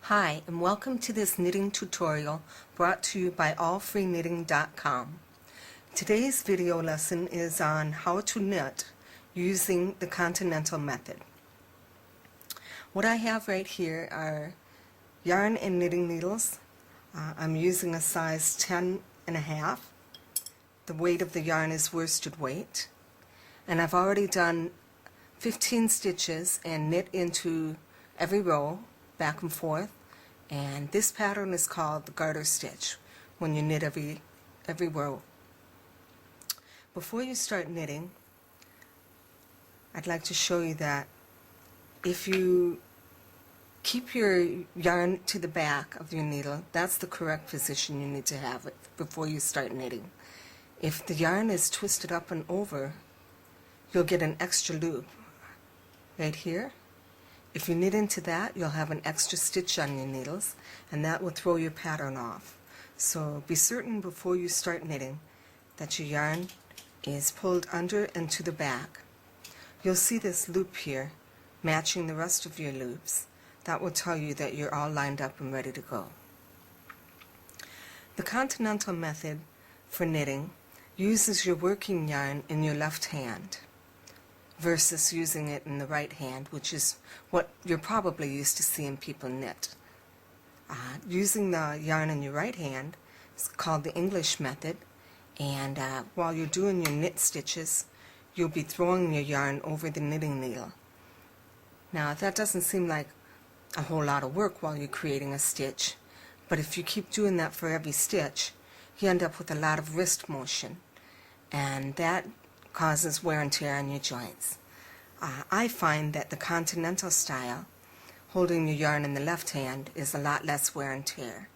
Hi, and welcome to this knitting tutorial brought to you by AllFreeKnitting.com. Today's video lesson is on how to knit using the Continental method. What I have right here are yarn and knitting needles. I'm using a size 10.5. The weight of the yarn is worsted weight. And I've already done 15 stitches and knit into every row, back and forth. And this pattern is called the garter stitch when you knit every row. Before you start knitting, I'd like to show you that if you keep your yarn to the back of your needle, that's the correct position you need to have it before you start knitting. If the yarn is twisted up and over, you'll get an extra loop right here. If you knit into that, you'll have an extra stitch on your needles, and that will throw your pattern off. So be certain before you start knitting that your yarn is pulled under and to the back. You'll see this loop here matching the rest of your loops. That will tell you that you're all lined up and ready to go. The Continental method for knitting uses your working yarn in your left hand versus using it in the right hand, which is what you're probably used to seeing people knit. Using the yarn in your right hand is called the English method, and while you're doing your knit stitches, you'll be throwing your yarn over the knitting needle. Now that doesn't seem like a whole lot of work while you're creating a stitch, but if you keep doing that for every stitch, you end up with a lot of wrist motion, and that causes wear and tear on your joints. I find that the Continental style, holding your yarn in the left hand, is a lot less wear and tear.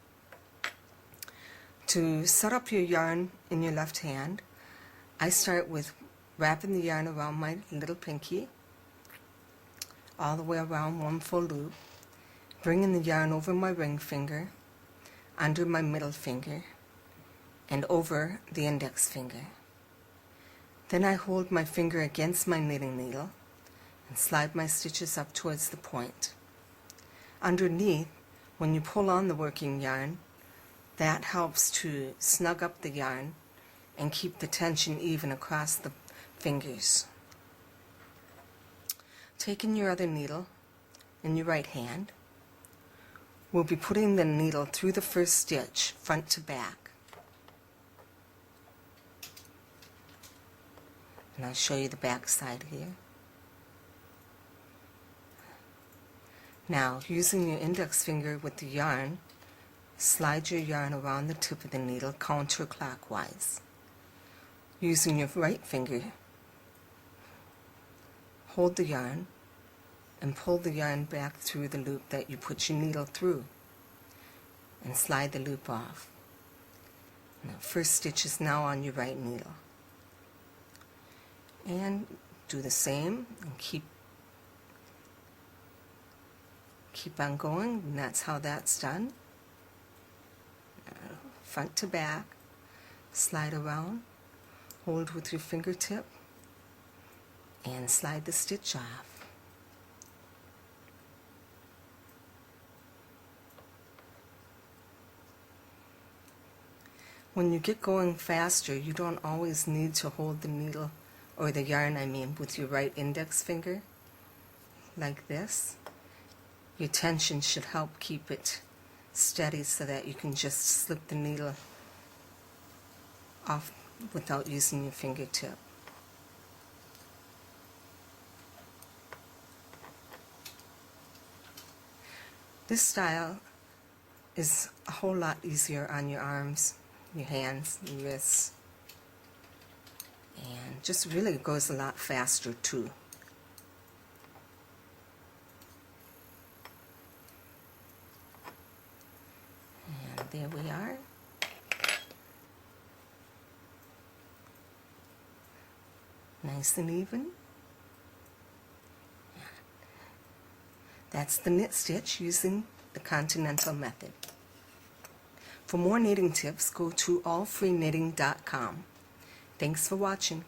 To set up your yarn in your left hand, I start with wrapping the yarn around my little pinky, all the way around one full loop, bringing the yarn over my ring finger, under my middle finger, and over the index finger. Then I hold my finger against my knitting needle and slide my stitches up towards the point. Underneath, when you pull on the working yarn, that helps to snug up the yarn and keep the tension even across the fingers. Taking your other needle in your right hand, we'll be putting the needle through the first stitch, front to back. And I'll show you the back side here. Now, using your index finger with the yarn, slide your yarn around the tip of the needle counterclockwise. Using your right finger, hold the yarn and pull the yarn back through the loop that you put your needle through and slide the loop off. Now, first stitch is now on your right needle. And do the same and keep on going, and that's how that's done. Front to back, slide around, hold with your fingertip, and slide the stitch off. When you get going faster, you don't always need to hold the needle or the yarn, with your right index finger, like this. Your tension should help keep it steady so that you can just slip the needle off without using your fingertip. This style is a whole lot easier on your arms, your hands, your wrists. And just really goes a lot faster too. And there we are. Nice and even. That's the knit stitch using the Continental method. For more knitting tips, go to AllFreeKnitting.com. Thanks for watching.